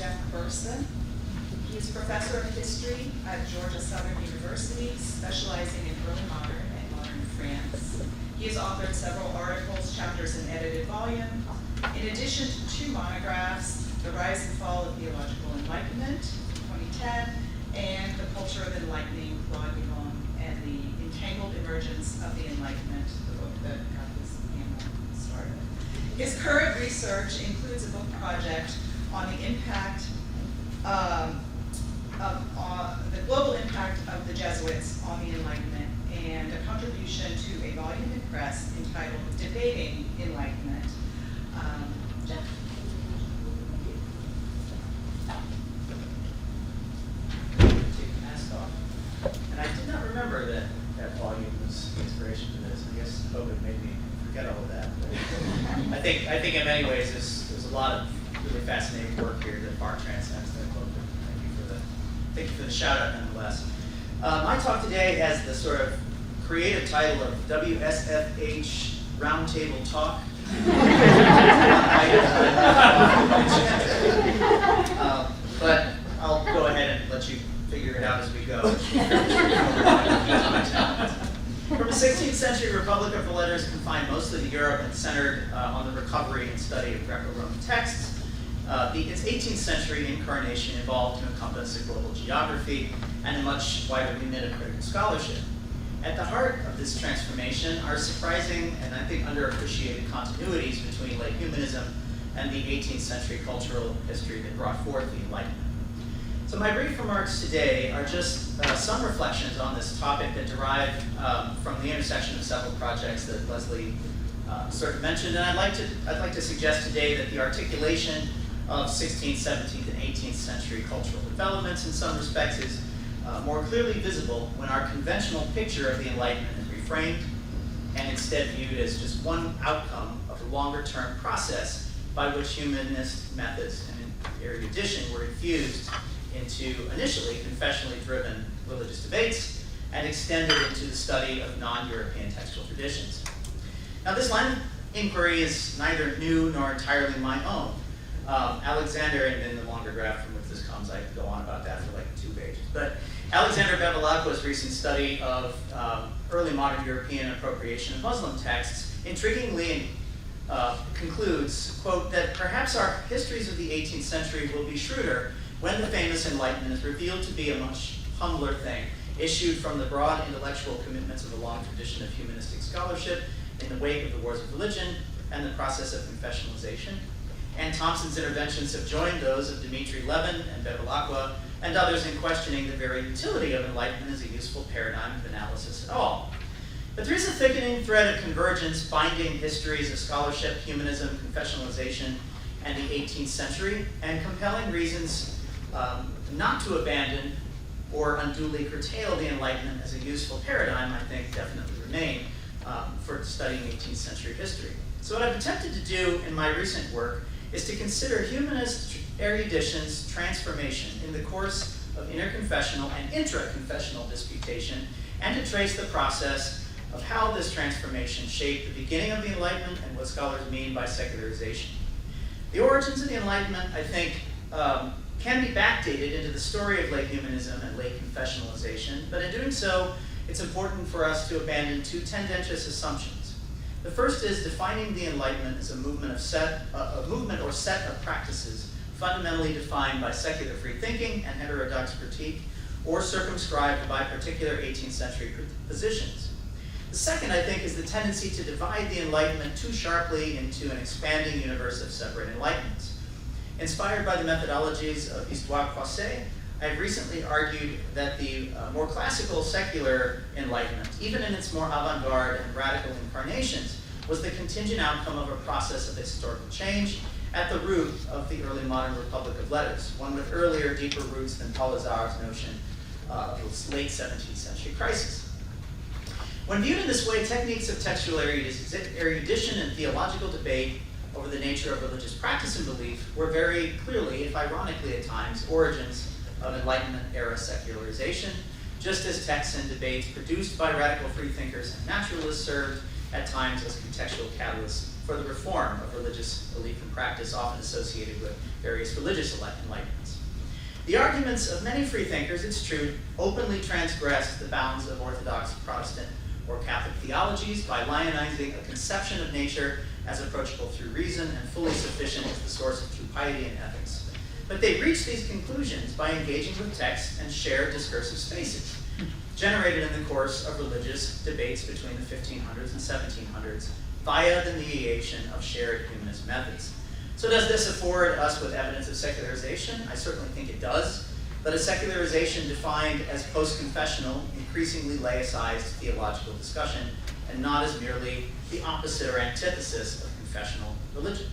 Jeff Burson. He is professor of history at Georgia Southern University, specializing in early modern and modern France. He has authored several articles, chapters, and edited volume. In addition to 2 monographs, The Rise and Fall of Theological Enlightenment, 2010, and The Culture of Enlightening, and the Entangled Emergence of the Enlightenment, the book that got this panel started. His current research includes a book project on the impact the global impact of the Jesuits on the Enlightenment, and a contribution to a volume in press entitled Debating Enlightenment. Jeff. Take the mask off. And I did not remember that that volume was the inspiration for this. I guess COVID made me forget all of that. But I think in many ways there's a lot of really fascinating work here that far transcends that book. Thank you for the shout out nonetheless. My talk today has the sort of creative title of WSFH Roundtable Talk. But I'll go ahead and let you figure it out as we go. From the 16th century, Republic of the Letters confined mostly to Europe and centered on the recovery and study of Greco-Roman texts. Its 18th century incarnation evolved to encompass a global geography and a much wider remit of critical scholarship. At the heart of this transformation are surprising and I think underappreciated continuities between late humanism and the 18th century cultural history that brought forth the Enlightenment. So my brief remarks today are just some reflections on this topic that derive from the intersection of several projects that Leslie sort of mentioned, and I'd like to suggest today that the articulation of 16th, 17th, and 18th century cultural developments in some respects is more clearly visible when our conventional picture of the Enlightenment is reframed and instead viewed as just one outcome of a longer-term process by which humanist methods and erudition were infused into initially confessionally driven religious debates and extended into the study of non-European textual traditions. Now, this line of inquiry is neither new nor entirely my own. Alexander, and in the longer graph from which this comes, I could go on about that for like 2 pages. But Alexander Bevilacqua's recent study of early modern European appropriation of Muslim texts intriguingly concludes, quote, that perhaps our histories of the 18th century will be shrewder when the famous Enlightenment is revealed to be a much humbler thing, issued from the broad intellectual commitments of a long tradition of humanistic scholarship in the wake of the wars of religion and the process of confessionalization. And Thompson's interventions have joined those of Dmitry Levin and Bevilacqua and others in questioning the very utility of Enlightenment as a useful paradigm of analysis at all. But there is a thickening thread of convergence binding histories of scholarship, humanism, confessionalization, and the 18th century, and compelling reasons not to abandon or unduly curtail the Enlightenment as a useful paradigm, I think, definitely remain for studying 18th century history. So what I've attempted to do in my recent work is to consider humanist erudition's transformation in the course of interconfessional and intra-confessional disputation, and to trace the process of how this transformation shaped the beginning of the Enlightenment and what scholars mean by secularization. The origins of the Enlightenment, I think, can be backdated into the story of late humanism and late confessionalization, but in doing so, it's important for us to abandon 2 tendentious assumptions. The first is defining the Enlightenment as a movement or set of practices fundamentally defined by secular free thinking and heterodox critique, or circumscribed by particular 18th century positions. The second, I think, is the tendency to divide the Enlightenment too sharply into an expanding universe of separate enlightenments. Inspired by the methodologies of Histoire Croisée, I have recently argued that the more classical secular Enlightenment, even in its more avant-garde and radical incarnations, was the contingent outcome of a process of historical change at the root of the early modern Republic of Letters, one with earlier, deeper roots than Paul Lazar's notion of the late 17th century crisis. When viewed in this way, techniques of textual erudition and theological debate over the nature of religious practice and belief were very clearly, if ironically at times, origins of Enlightenment-era secularization, just as texts and debates produced by radical freethinkers and naturalists served at times as contextual catalysts for the reform of religious belief and practice, often associated with various religious enlightenments. The arguments of many freethinkers, it's true, openly transgress the bounds of Orthodox, Protestant, or Catholic theologies by lionizing a conception of nature as approachable through reason and fully sufficient as the source of true piety and ethics. But they reach these conclusions by engaging with texts and shared discursive spaces, generated in the course of religious debates between the 1500s and 1700s via the mediation of shared humanist methods. So does this afford us with evidence of secularization? I certainly think it does, but a secularization defined as post-confessional, increasingly laicized theological discussion, and not as merely the opposite or antithesis of confessional religion.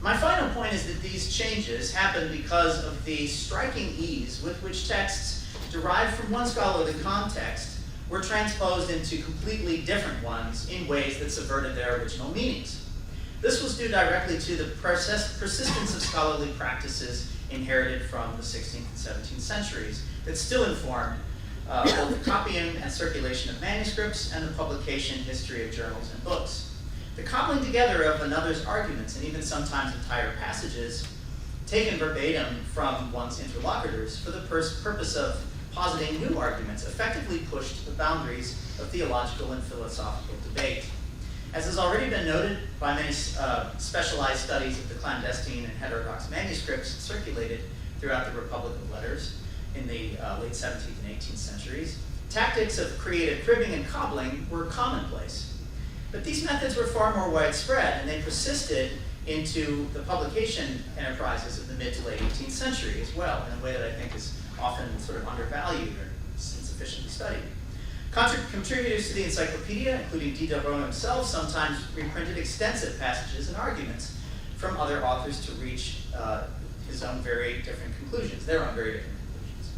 My final point is that these changes happen because of the striking ease with which texts derived from one scholarly context were transposed into completely different ones in ways that subverted their original meanings. This was due directly to the persistence of scholarly practices inherited from the 16th and 17th centuries that still informed both the copying and circulation of manuscripts and the publication history of journals and books. The cobbling together of another's arguments, and even sometimes entire passages, taken verbatim from one's interlocutors for the purpose of positing new arguments, effectively pushed the boundaries of theological and philosophical debate. As has already been noted by many specialized studies of the clandestine and heterodox manuscripts circulated throughout the Republic of Letters in the late 17th and 18th centuries, tactics of creative cribbing and cobbling were commonplace. But these methods were far more widespread, and they persisted into the publication enterprises of the mid to late 18th century as well, in a way that I think is often sort of undervalued or insufficiently studied. Contributors to the encyclopedia, including Diderot himself, sometimes reprinted extensive passages and arguments from other authors to reach his own very different conclusions, their own very different conclusions.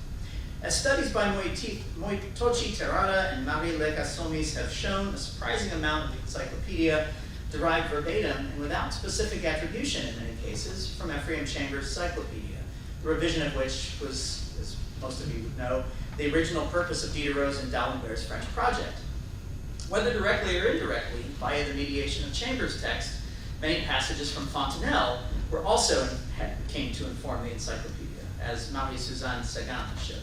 As studies by Moitochi Terada and Marie Lecasomis have shown, a surprising amount of the encyclopedia derived verbatim and without specific attribution in many cases from Ephraim Chambers' Encyclopedia, the revision of which was, as most of you would know, the original purpose of Diderot's and D'Alembert's French project. Whether directly or indirectly, via the mediation of Chambers' text, many passages from Fontenelle were also came to inform the encyclopedia, as Marie-Suzanne Sagan showed.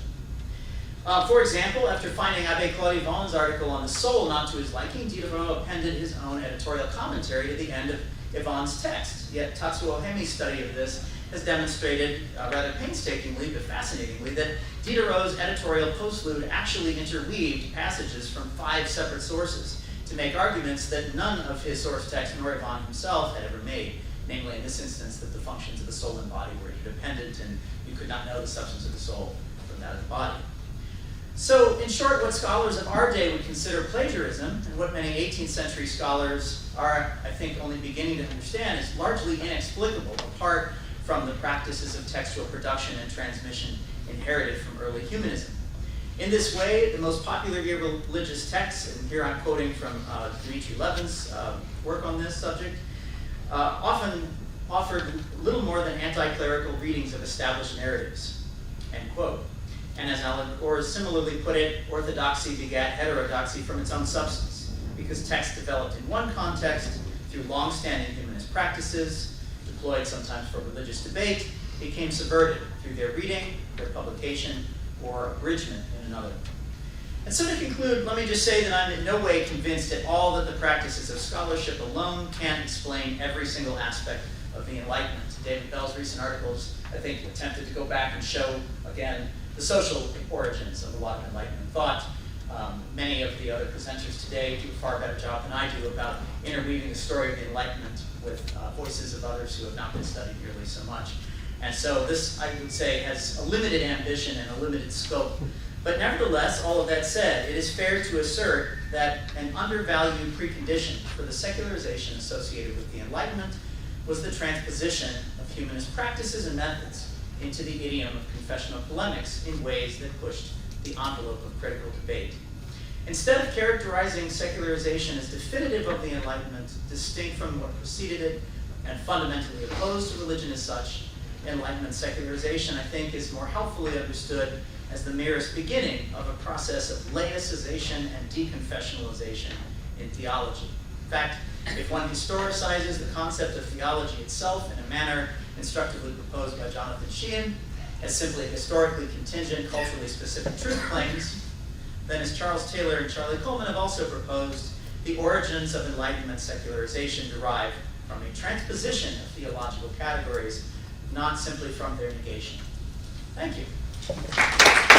For example, after finding Abbé Claude Yvon's article on the soul not to his liking, Diderot appended his own editorial commentary to the end of Yvon's text. Yet Tatsuo Hemi's study of this has demonstrated, rather painstakingly but fascinatingly, that Diderot's editorial postlude actually interweaved passages from 5 separate sources to make arguments that none of his source text nor Yvon himself had ever made, namely in this instance that the functions of the soul and body were independent and you could not know the substance of the soul from that of the body. So, in short, what scholars of our day would consider plagiarism, and what many 18th century scholars are, I think, only beginning to understand, is largely inexplicable apart from the practices of textual production and transmission inherited from early humanism. In this way, the most popular irreligious texts, and here I'm quoting from Dmitry Levin's work on this subject, often offered little more than anti-clerical readings of established narratives, end quote. And as Alan Orr similarly put it, orthodoxy begat heterodoxy from its own substance, because text developed in one context through long-standing humanist practices, deployed sometimes for religious debate, became subverted through their reading, their publication, or abridgment in another. And so to conclude, let me just say that I'm in no way convinced at all that the practices of scholarship alone can explain every single aspect of the Enlightenment. David Bell's recent articles, I think, attempted to go back and show, again, the social origins of a lot of Enlightenment thought. Many of the other presenters today do a far better job than I do about interweaving the story of the Enlightenment with voices of others who have not been studied nearly so much. And so this, I would say, has a limited ambition and a limited scope. But nevertheless, all of that said, it is fair to assert that an undervalued precondition for the secularization associated with the Enlightenment was the transposition of humanist practices and methods into the idiom of confessional polemics in ways that pushed the envelope of critical debate. Instead of characterizing secularization as definitive of the Enlightenment, distinct from what preceded it, and fundamentally opposed to religion as such, Enlightenment secularization, I think, is more helpfully understood as the merest beginning of a process of laicization and deconfessionalization in theology. In fact, If one historicizes the concept of theology itself in a manner instructively proposed by Jonathan Sheehan as simply historically contingent, culturally specific truth claims, then as Charles Taylor and Charlie Coleman have also proposed, the origins of Enlightenment secularization derive from a transposition of theological categories, not simply from their negation. Thank you.